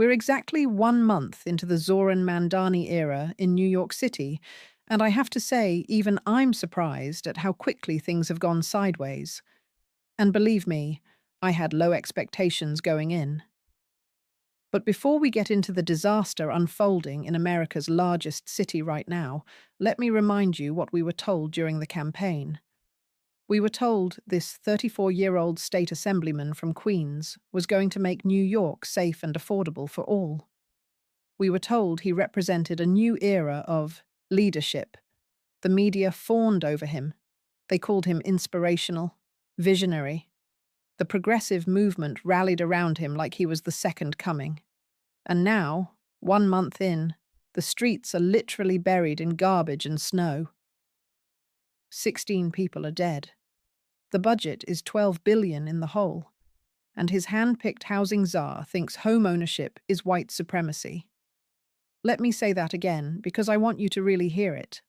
We're exactly 1 month into the Zohran Mamdani era in New York City, and I have to say, even I'm surprised at how quickly things have gone sideways. And believe me, I had low expectations going in. But before we get into the disaster unfolding in America's largest city right now, let me remind you what we were told during the campaign. We were told this 34-year-old state assemblyman from Queens was going to make New York safe and affordable for all. We were told he represented a new era of leadership. The media fawned over him. They called him inspirational, visionary. The progressive movement rallied around him like he was the second coming. And now, 1 month in, the streets are literally buried in garbage and snow. 16 people are dead. The budget is $12 billion in the hole. And his hand-picked housing czar thinks home ownership is white supremacy. Let me say that again, because I want you to really hear it.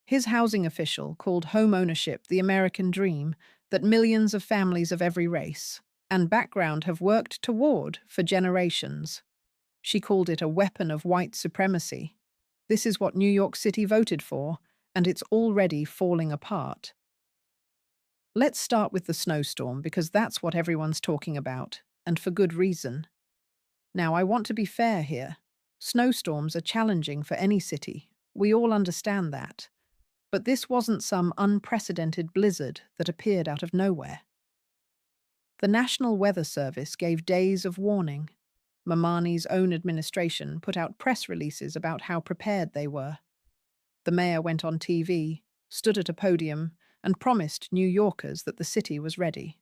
His housing official called home ownership the American dream that millions of families of every race and background have worked toward for generations. She called it a weapon of white supremacy. This is what New York City voted for, and it's already falling apart. Let's start with the snowstorm, because that's what everyone's talking about, and for good reason. Now, I want to be fair here. Snowstorms are challenging for any city. We all understand that. But this wasn't some unprecedented blizzard that appeared out of nowhere. The National Weather Service gave days of warning. Mamdani's own administration put out press releases about how prepared they were. The mayor went on TV, stood at a podium, and promised New Yorkers that the city was ready.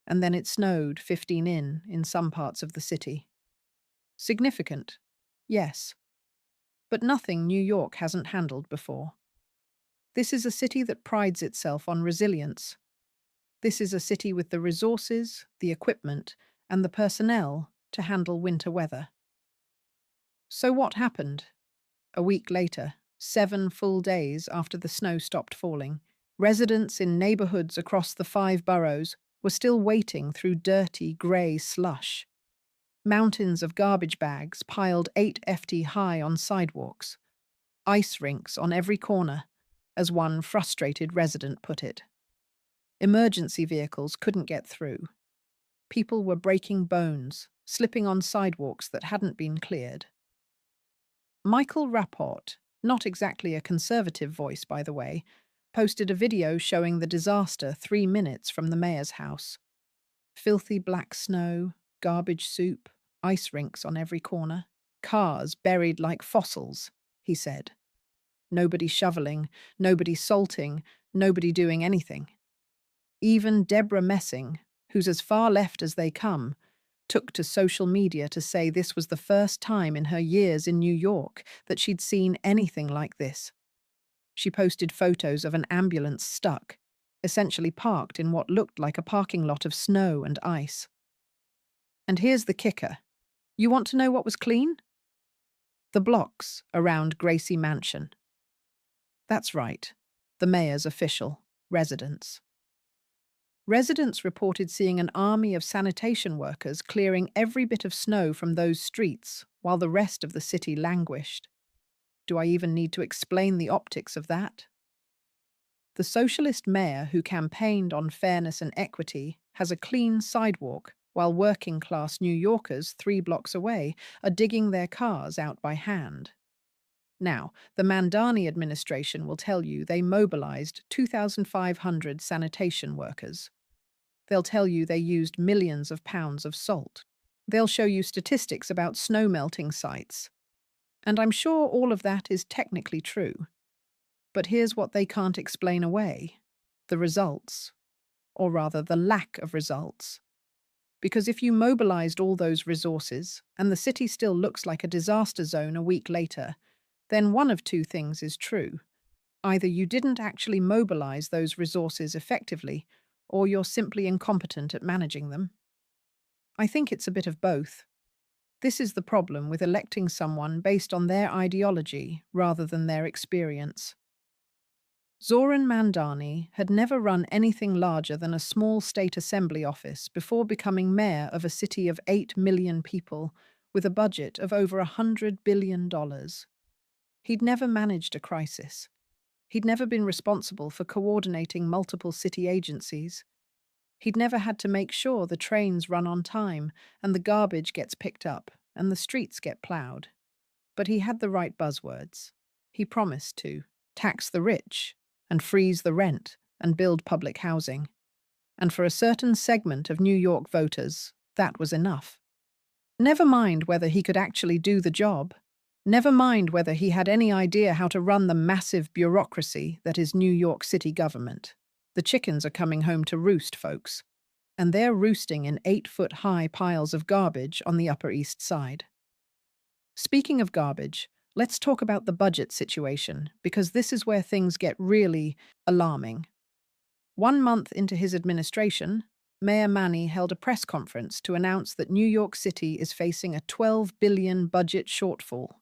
And then it snowed 15 in some parts of the city. Significant, yes. But nothing New York hasn't handled before. This is a city that prides itself on resilience. This is a city with the resources, the equipment, and the personnel to handle winter weather. So what happened? A week later, 7 full days after the snow stopped falling, residents in neighborhoods across the 5 boroughs were still wading through dirty, grey slush. Mountains of garbage bags piled 8 feet high on sidewalks. Ice rinks on every corner, as one frustrated resident put it. Emergency vehicles couldn't get through. People were breaking bones, slipping on sidewalks that hadn't been cleared. Michael Rapport, not exactly a conservative voice by the way, posted a video showing the disaster 3 minutes from the mayor's house. Filthy black snow, garbage soup, ice rinks on every corner, cars buried like fossils, he said. Nobody shoveling, nobody salting, nobody doing anything. Even Deborah Messing, who's as far left as they come, took to social media to say this was the first time in her years in New York that she'd seen anything like this. She posted photos of an ambulance stuck, essentially parked in what looked like a parking lot of snow and ice. And here's the kicker. You want to know what was clean? The blocks around Gracie Mansion. That's right, the mayor's official residence. Residents reported seeing an army of sanitation workers clearing every bit of snow from those streets while the rest of the city languished. Do I even need to explain the optics of that? The socialist mayor who campaigned on fairness and equity has a clean sidewalk while working-class New Yorkers 3 blocks away are digging their cars out by hand. Now, the Mamdani administration will tell you they mobilized 2,500 sanitation workers. They'll tell you they used millions of pounds of salt. They'll show you statistics about snow melting sites. And I'm sure all of that is technically true. But here's what they can't explain away: the results. Or rather, the lack of results. Because if you mobilized all those resources, and the city still looks like a disaster zone a week later, then one of 2 things is true. Either you didn't actually mobilize those resources effectively, or you're simply incompetent at managing them. I think it's a bit of both. This is the problem with electing someone based on their ideology rather than their experience. Zohran Mamdani had never run anything larger than a small state assembly office before becoming mayor of a city of 8 million people with a budget of over $100 billion. He'd never managed a crisis. He'd never been responsible for coordinating multiple city agencies. He'd never had to make sure the trains run on time and the garbage gets picked up and the streets get ploughed. But he had the right buzzwords. He promised to tax the rich and freeze the rent and build public housing. And for a certain segment of New York voters, that was enough. Never mind whether he could actually do the job. Never mind whether he had any idea how to run the massive bureaucracy that is New York City government. The chickens are coming home to roost, folks. And they're roosting in 8-foot-high piles of garbage on the Upper East Side. Speaking of garbage, let's talk about the budget situation, because this is where things get really alarming. 1 month into his administration, Mayor Mamdani held a press conference to announce that New York City is facing a $12 billion budget shortfall.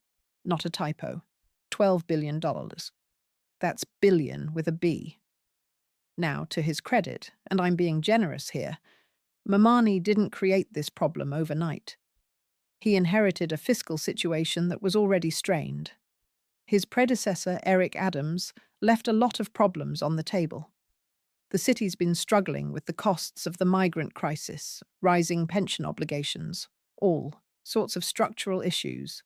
Not a typo. $12 billion. That's billion with a B. Now, to his credit, and I'm being generous here, Mamdani didn't create this problem overnight. He inherited a fiscal situation that was already strained. His predecessor, Eric Adams, left a lot of problems on the table. The city's been struggling with the costs of the migrant crisis, rising pension obligations, all sorts of structural issues.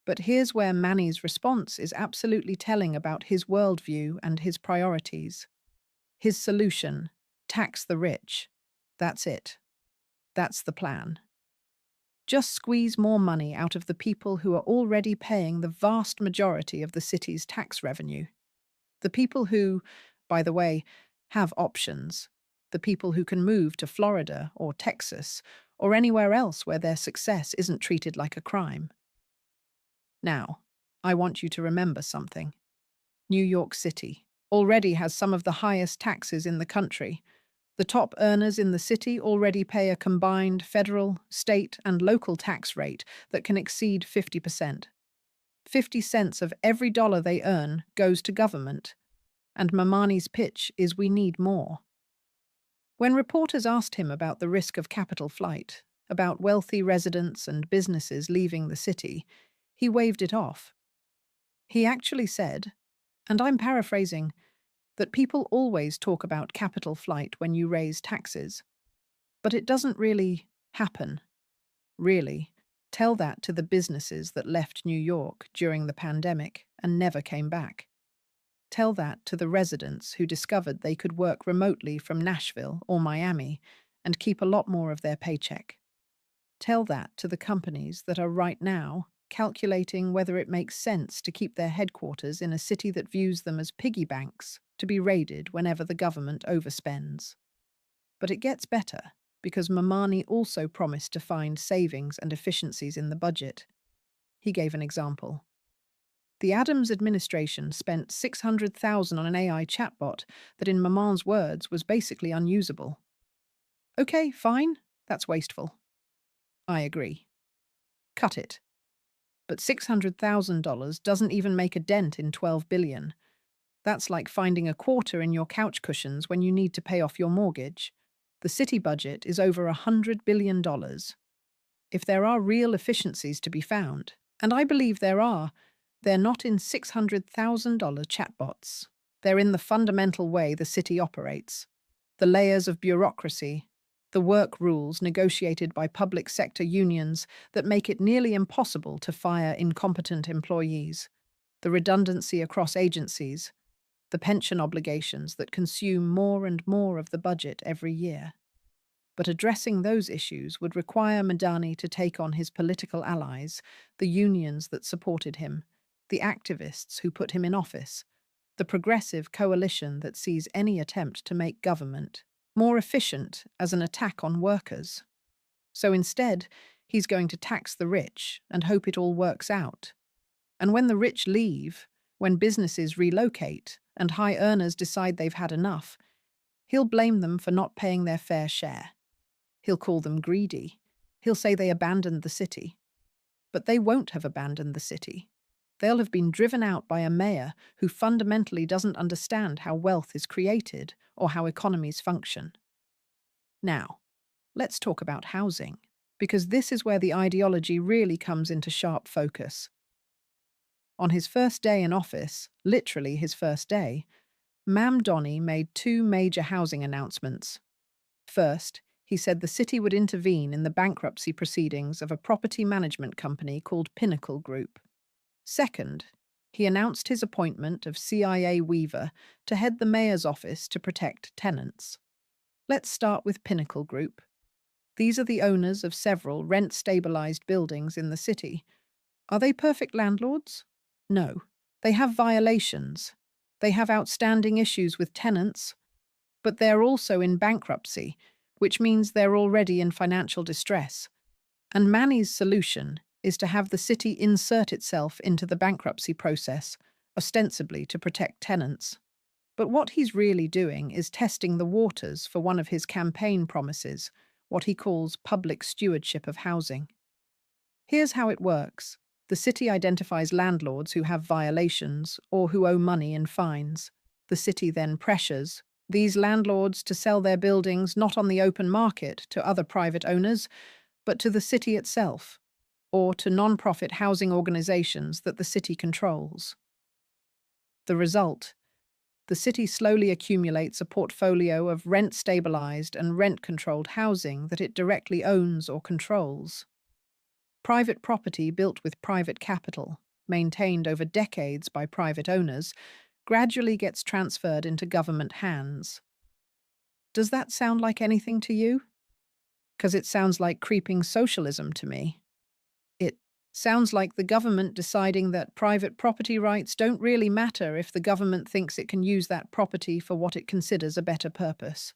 But here's where Manny's response is absolutely telling about his worldview and his priorities. His solution: tax the rich. That's it. That's the plan. Just squeeze more money out of the people who are already paying the vast majority of the city's tax revenue. The people who, by the way, have options. The people who can move to Florida or Texas or anywhere else where their success isn't treated like a crime. Now, I want you to remember something. New York City already has some of the highest taxes in the country. The top earners in the city already pay a combined federal, state, and local tax rate that can exceed 50%. 50 cents of every dollar they earn goes to government. And Mamdani's pitch is we need more. When reporters asked him about the risk of capital flight, about wealthy residents and businesses leaving the city, he waved it off. He actually said, and I'm paraphrasing, that people always talk about capital flight when you raise taxes. But it doesn't really happen. Really. Tell that to the businesses that left New York during the pandemic and never came back. Tell that to the residents who discovered they could work remotely from Nashville or Miami and keep a lot more of their paycheck. Tell that to the companies that are right now calculating whether it makes sense to keep their headquarters in a city that views them as piggy banks to be raided whenever the government overspends. But it gets better, because Mamdani also promised to find savings and efficiencies in the budget. He gave an example. The Adams administration spent $600,000 on an AI chatbot that, in Mamdani's words, was basically unusable. Okay, fine, that's wasteful. I agree. Cut it. But $600,000 doesn't even make a dent in $12 billion. That's like finding a quarter in your couch cushions when you need to pay off your mortgage. The city budget is over $100 billion. If there are real efficiencies to be found, and I believe there are, they're not in $600,000 chatbots. They're in the fundamental way the city operates. The layers of bureaucracy, the work rules negotiated by public sector unions that make it nearly impossible to fire incompetent employees, the redundancy across agencies, the pension obligations that consume more and more of the budget every year. But addressing those issues would require Mamdani to take on his political allies, the unions that supported him, the activists who put him in office, the progressive coalition that sees any attempt to make government more efficient as an attack on workers. So instead, he's going to tax the rich and hope it all works out. And when the rich leave, when businesses relocate and high earners decide they've had enough, he'll blame them for not paying their fair share. He'll call them greedy. He'll say they abandoned the city. But they won't have abandoned the city. They'll have been driven out by a mayor who fundamentally doesn't understand how wealth is created or how economies function. Now, let's talk about housing, because this is where the ideology really comes into sharp focus. On his first day in office, literally his first day, Mamdani made two major housing announcements. First, he said the city would intervene in the bankruptcy proceedings of a property management company called Pinnacle Group. Second, he announced his appointment of CIA Weaver to head the mayor's office to protect tenants. Let's start with Pinnacle Group. These are the owners of several rent-stabilized buildings in the city. Are they perfect landlords? No. They have violations. They have outstanding issues with tenants, but they're also in bankruptcy, which means they're already in financial distress. And Manny's solution is to have the city insert itself into the bankruptcy process, ostensibly to protect tenants. But what he's really doing is testing the waters for one of his campaign promises, what he calls public stewardship of housing. Here's how it works. The city identifies landlords who have violations or who owe money in fines. The city then pressures these landlords to sell their buildings not on the open market to other private owners, but to the city itself, or to non-profit housing organizations that the city controls. The result: the city slowly accumulates a portfolio of rent-stabilized and rent-controlled housing that it directly owns or controls. Private property built with private capital, maintained over decades by private owners, gradually gets transferred into government hands. Does that sound like anything to you? Because it sounds like creeping socialism to me. It sounds like the government deciding that private property rights don't really matter if the government thinks it can use that property for what it considers a better purpose.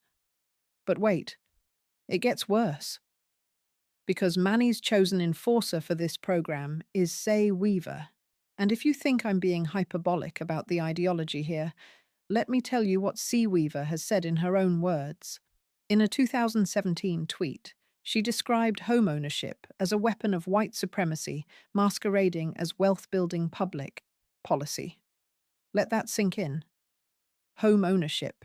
But wait, it gets worse. Because Manny's chosen enforcer for this program is Say Weaver. And if you think I'm being hyperbolic about the ideology here, let me tell you what C. Weaver has said in her own words. In a 2017 tweet, she described homeownership as a weapon of white supremacy masquerading as wealth-building public policy. Let that sink in. Home ownership.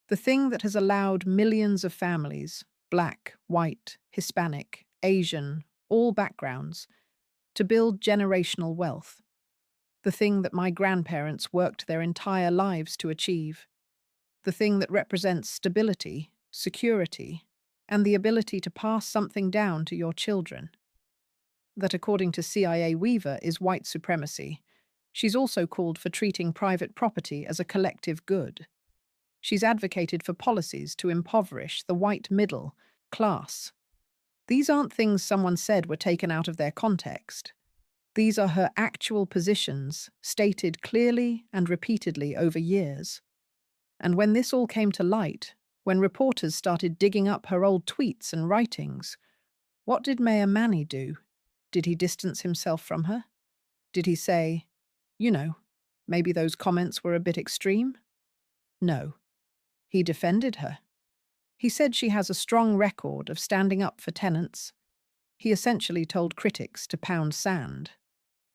The thing that has allowed millions of families, black, white, Hispanic, Asian, all backgrounds, to build generational wealth. The thing that my grandparents worked their entire lives to achieve. The thing that represents stability, security, and the ability to pass something down to your children. That, according to CIA Weaver, is white supremacy. She's also called for treating private property as a collective good. She's advocated for policies to impoverish the white middle class. These aren't things someone said were taken out of their context. These are her actual positions, stated clearly and repeatedly over years. And when this all came to light, when reporters started digging up her old tweets and writings, what did Mayor Manny do? Did he distance himself from her? Did he say, maybe those comments were a bit extreme? No. He defended her. He said she has a strong record of standing up for tenants. He essentially told critics to pound sand.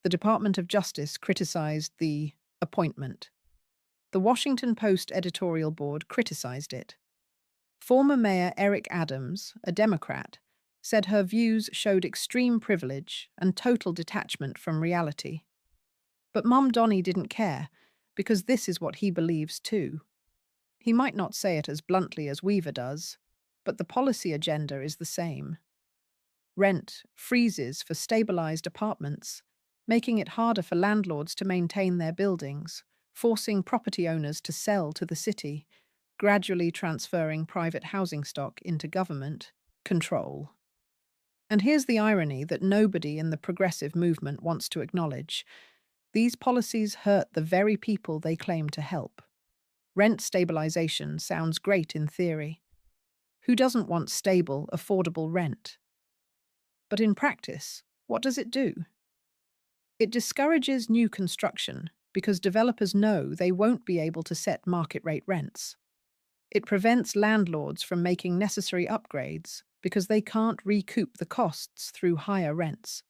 The Department of Justice criticized the appointment. The Washington Post editorial board criticized it. Former Mayor Eric Adams, a Democrat, said her views showed extreme privilege and total detachment from reality. But Mamdani didn't care, because this is what he believes too. He might not say it as bluntly as Weaver does, but the policy agenda is the same. Rent freezes for stabilized apartments, making it harder for landlords to maintain their buildings, forcing property owners to sell to the city, gradually transferring private housing stock into government control. And here's the irony that nobody in the progressive movement wants to acknowledge. These policies hurt the very people they claim to help. Rent stabilization sounds great in theory. Who doesn't want stable, affordable rent? But in practice, what does it do? It discourages new construction because developers know they won't be able to set market-rate rents. It prevents landlords from making necessary upgrades because they can't recoup the costs through higher rents.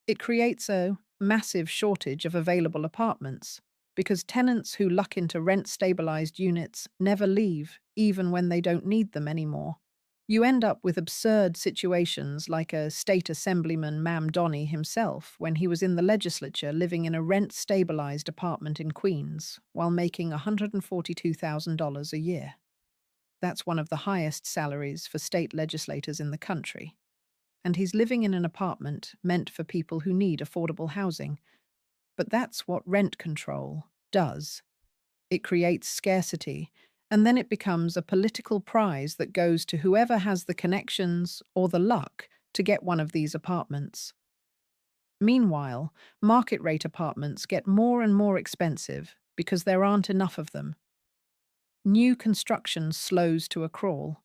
It creates a massive shortage of available apartments, because tenants who luck into rent-stabilized units never leave, even when they don't need them anymore. You end up with absurd situations like a state assemblyman Mamdani himself when he was in the legislature living in a rent-stabilized apartment in Queens while making $142,000 a year. That's one of the highest salaries for state legislators in the country. And he's living in an apartment meant for people who need affordable housing. But that's what rent control does. It creates scarcity, and then it becomes a political prize that goes to whoever has the connections or the luck to get one of these apartments. Meanwhile, market rate apartments get more and more expensive because there aren't enough of them. New construction slows to a crawl.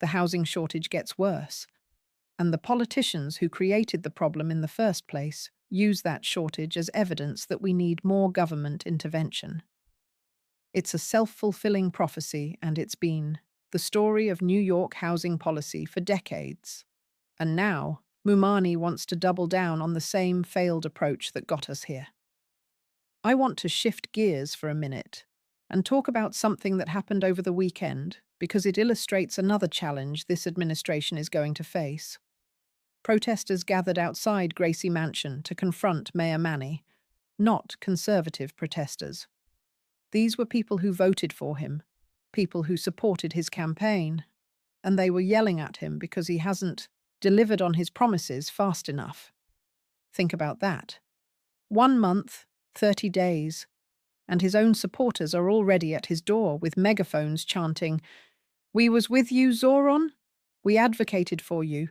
The housing shortage gets worse. And the politicians who created the problem in the first place use that shortage as evidence that we need more government intervention. It's a self-fulfilling prophecy, and it's been the story of New York housing policy for decades. And now, Mamdani wants to double down on the same failed approach that got us here. I want to shift gears for a minute and talk about something that happened over the weekend because it illustrates another challenge this administration is going to face. Protesters gathered outside Gracie Mansion to confront Mayor Mamdani, not conservative protesters. These were people who voted for him, people who supported his campaign, and they were yelling at him because he hasn't delivered on his promises fast enough. Think about that. 1 month, 30 days, and his own supporters are already at his door with megaphones chanting, "We was with you, Zohran. We advocated for you.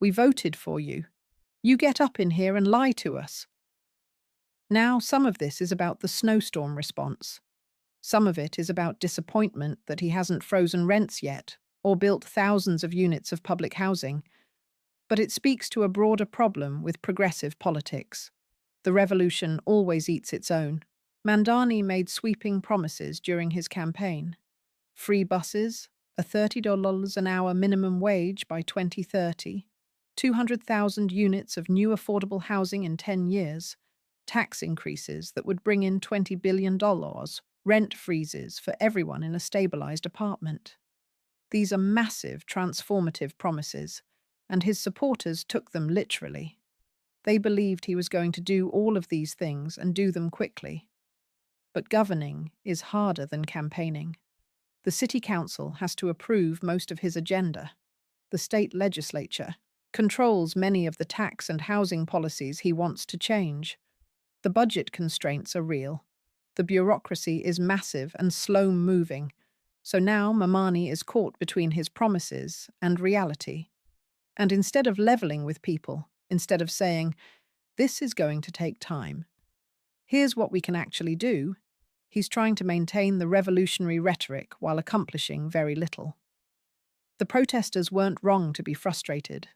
We voted for you. You get up in here and lie to us." Now, some of this is about the snowstorm response. Some of it is about disappointment that he hasn't frozen rents yet or built thousands of units of public housing. But it speaks to a broader problem with progressive politics. The revolution always eats its own. Mamdani made sweeping promises during his campaign. Free buses, a $30 an hour minimum wage by 2030, 200,000 units of new affordable housing in 10 years, tax increases that would bring in $20 billion, rent freezes for everyone in a stabilized apartment. These are massive, transformative promises, and his supporters took them literally. They believed he was going to do all of these things and do them quickly. But governing is harder than campaigning. The city council has to approve most of his agenda. The state legislature controls many of the tax and housing policies he wants to change. The budget constraints are real. The bureaucracy is massive and slow-moving. So now Mamdani is caught between his promises and reality. And instead of leveling with people, instead of saying, "This is going to take time. Here's what we can actually do," he's trying to maintain the revolutionary rhetoric while accomplishing very little. The protesters weren't wrong to be frustrated.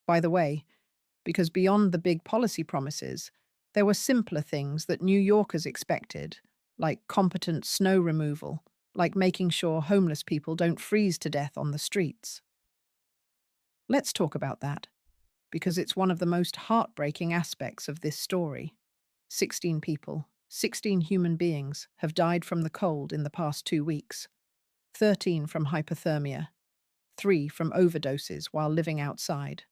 By the way, because beyond the big policy promises, there were simpler things that New Yorkers expected, like competent snow removal, like making sure homeless people don't freeze to death on the streets. Let's talk about that, because it's one of the most heartbreaking aspects of this story. 16 people, 16 human beings, have died from the cold in the past 2 weeks. 13 from hypothermia, 3 from overdoses while living outside.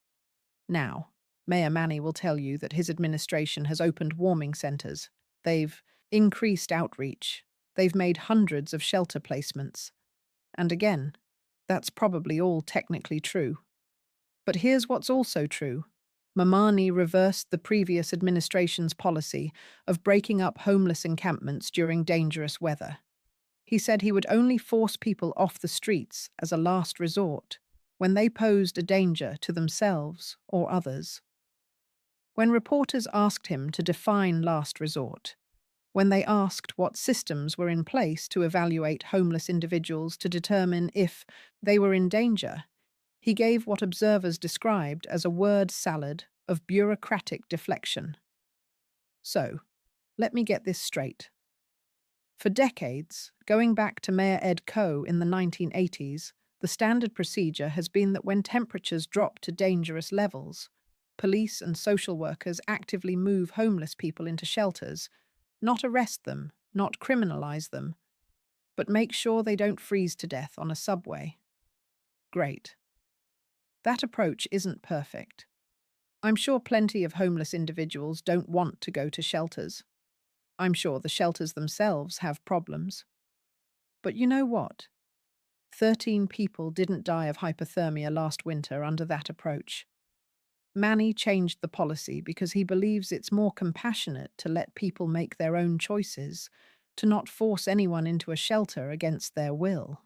Now, Mayor Mamdani will tell you that his administration has opened warming centers. They've increased outreach. They've made hundreds of shelter placements. And again, that's probably all technically true. But here's what's also true. Mamdani reversed the previous administration's policy of breaking up homeless encampments during dangerous weather. He said he would only force people off the streets as a last resort when they posed a danger to themselves or others. When reporters asked him to define last resort, when they asked what systems were in place to evaluate homeless individuals to determine if they were in danger, he gave what observers described as a word salad of bureaucratic deflection. So, let me get this straight. For decades, going back to Mayor Ed Koh in the 1980s, the standard procedure has been that when temperatures drop to dangerous levels, Police and social workers actively move homeless people into shelters, not arrest them, not criminalize them, but make sure they don't freeze to death on a subway. Great. That approach isn't perfect. I'm sure plenty of homeless individuals don't want to go to shelters. I'm sure the shelters themselves have problems. But you know what? 13 people didn't die of hypothermia last winter under that approach. Manny changed the policy because he believes it's more compassionate to let people make their own choices, to not force anyone into a shelter against their will.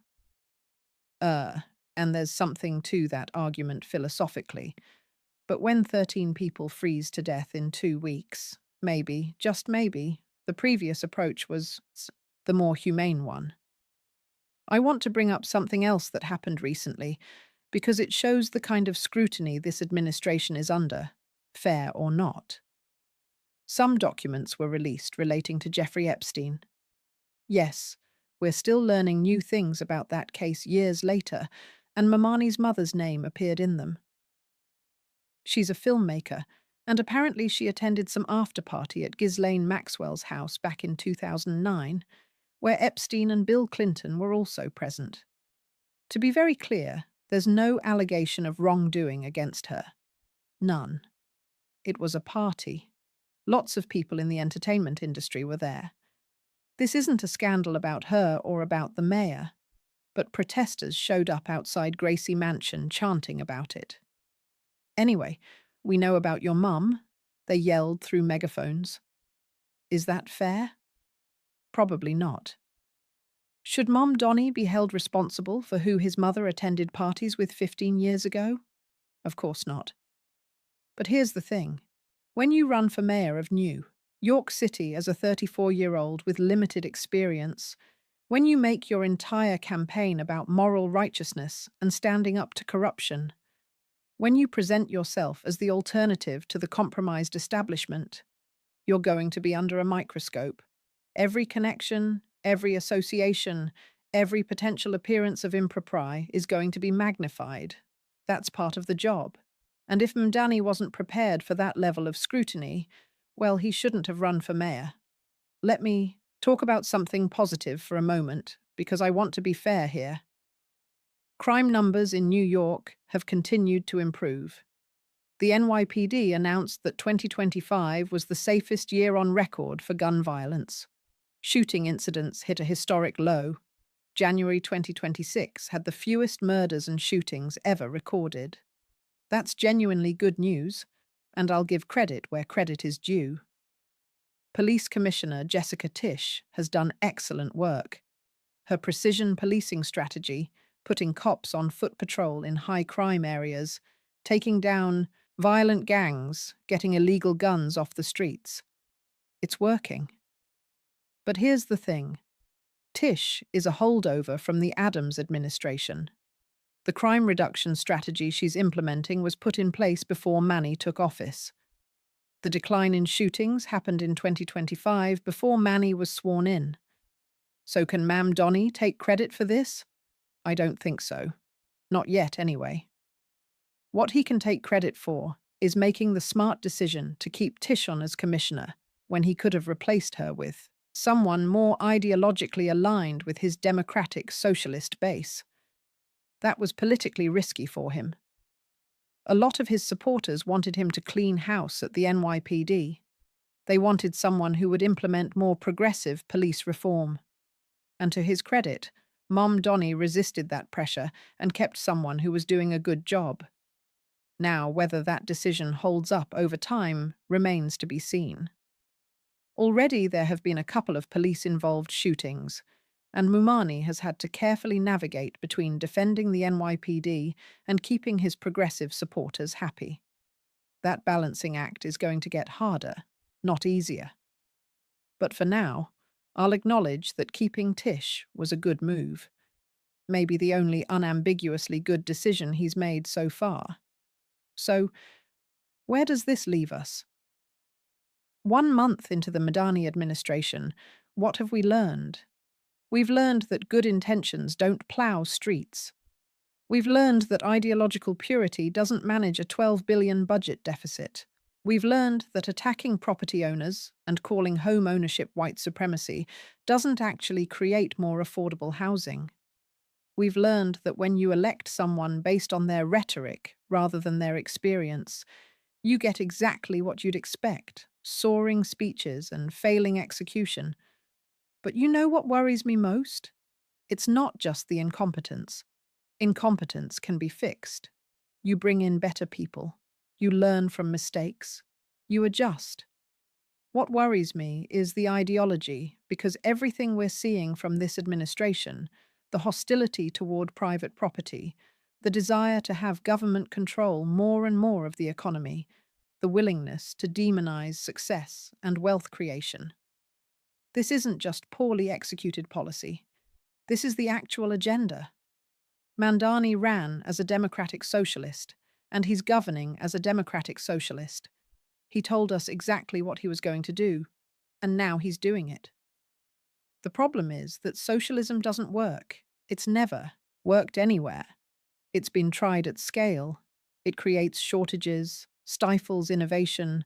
And there's something to that argument philosophically. But when 13 people freeze to death in 2 weeks, maybe, just maybe, the previous approach was the more humane one. I want to bring up something else that happened recently because it shows the kind of scrutiny this administration is under, fair or not. Some documents were released relating to Jeffrey Epstein. Yes, we're still learning new things about that case years later, and Mamdani's mother's name appeared in them. She's a filmmaker, and apparently she attended some after-party at Ghislaine Maxwell's house back in 2009, where Epstein and Bill Clinton were also present. To be very clear, there's no allegation of wrongdoing against her. None. It was a party. Lots of people in the entertainment industry were there. This isn't a scandal about her or about the mayor, but protesters showed up outside Gracie Mansion chanting about it. Anyway, we know about your mum. They yelled through megaphones. Is that fair? Probably not. Should Mamdani be held responsible for who his mother attended parties with 15 years ago? Of course not. But here's the thing. When you run for mayor of New York City as a 34-year-old with limited experience, when you make your entire campaign about moral righteousness and standing up to corruption, when you present yourself as the alternative to the compromised establishment, you're going to be under a microscope. Every connection, every association, every potential appearance of impropriety is going to be magnified. That's part of the job. And if Mamdani wasn't prepared for that level of scrutiny, well, he shouldn't have run for mayor. Let me talk about something positive for a moment, because I want to be fair here. Crime numbers in New York have continued to improve. The NYPD announced that 2025 was the safest year on record for gun violence. Shooting incidents hit a historic low. January 2026 had the fewest murders and shootings ever recorded. That's genuinely good news, and I'll give credit where credit is due. Police Commissioner Jessica Tisch has done excellent work. Her precision policing strategy, putting cops on foot patrol in high-crime areas, taking down violent gangs, getting illegal guns off the streets. It's working. But here's the thing. Tisch is a holdover from the Adams administration. The crime reduction strategy she's implementing was put in place before Manny took office. The decline in shootings happened in 2025 before Manny was sworn in. So can Mamdani take credit for this? I don't think so. Not yet, anyway. What he can take credit for is making the smart decision to keep Tisch on as commissioner when he could have replaced her with someone more ideologically aligned with his democratic socialist base. That was politically risky for him. A lot of his supporters wanted him to clean house at the NYPD. They wanted someone who would implement more progressive police reform. And to his credit, Mamdani resisted that pressure and kept someone who was doing a good job. Now, whether that decision holds up over time remains to be seen. Already there have been a couple of police-involved shootings, and Mamdani has had to carefully navigate between defending the NYPD and keeping his progressive supporters happy. That balancing act is going to get harder, not easier. But for now, I'll acknowledge that keeping Tisch was a good move. Maybe the only unambiguously good decision he's made so far. So, where does this leave us? 1 month into the Mamdani administration, what have we learned? We've learned that good intentions don't plow streets. We've learned that ideological purity doesn't manage a 12 billion budget deficit. We've learned that attacking property owners and calling home ownership white supremacy doesn't actually create more affordable housing. We've learned that when you elect someone based on their rhetoric rather than their experience, you get exactly what you'd expect: soaring speeches and failing execution. But you know what worries me most? It's not just the incompetence. Incompetence can be fixed. You bring in better people. You learn from mistakes. You adjust. What worries me is the ideology, because everything we're seeing from this administration, the hostility toward private property, the desire to have government control more and more of the economy, the willingness to demonize success and wealth creation. This isn't just poorly executed policy. This is the actual agenda. Mamdani ran as a democratic socialist, and he's governing as a democratic socialist. He told us exactly what he was going to do, and now he's doing it. The problem is that socialism doesn't work. It's never worked anywhere. It's been tried at scale. It creates shortages, stifles innovation,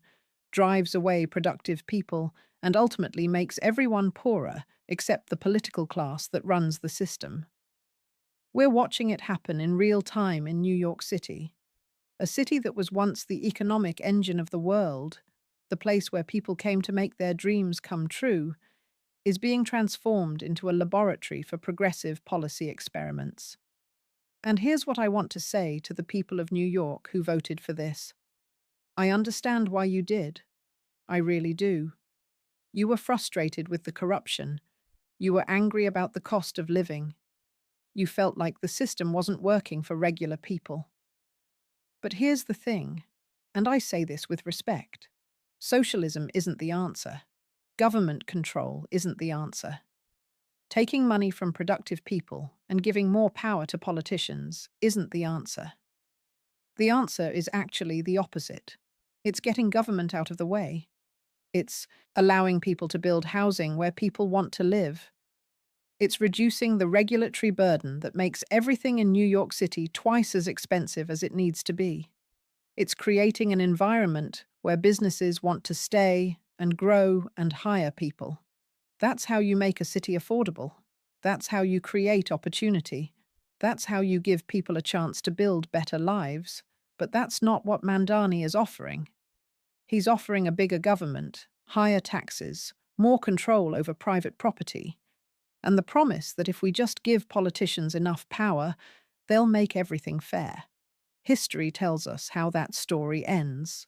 drives away productive people, and ultimately makes everyone poorer except the political class that runs the system. We're watching it happen in real time in New York City, a city that was once the economic engine of the world, the place where people came to make their dreams come true, is being transformed into a laboratory for progressive policy experiments. And here's what I want to say to the people of New York who voted for this. I understand why you did. I really do. You were frustrated with the corruption. You were angry about the cost of living. You felt like the system wasn't working for regular people. But here's the thing, and I say this with respect. Socialism isn't the answer. Government control isn't the answer. Taking money from productive people and giving more power to politicians isn't the answer. The answer is actually the opposite. It's getting government out of the way. It's allowing people to build housing where people want to live. It's reducing the regulatory burden that makes everything in New York City twice as expensive as it needs to be. It's creating an environment where businesses want to stay and grow and hire people. That's how you make a city affordable. That's how you create opportunity. That's how you give people a chance to build better lives. But that's not what Mamdani is offering. He's offering a bigger government, higher taxes, more control over private property, and the promise that if we just give politicians enough power, they'll make everything fair. History tells us how that story ends.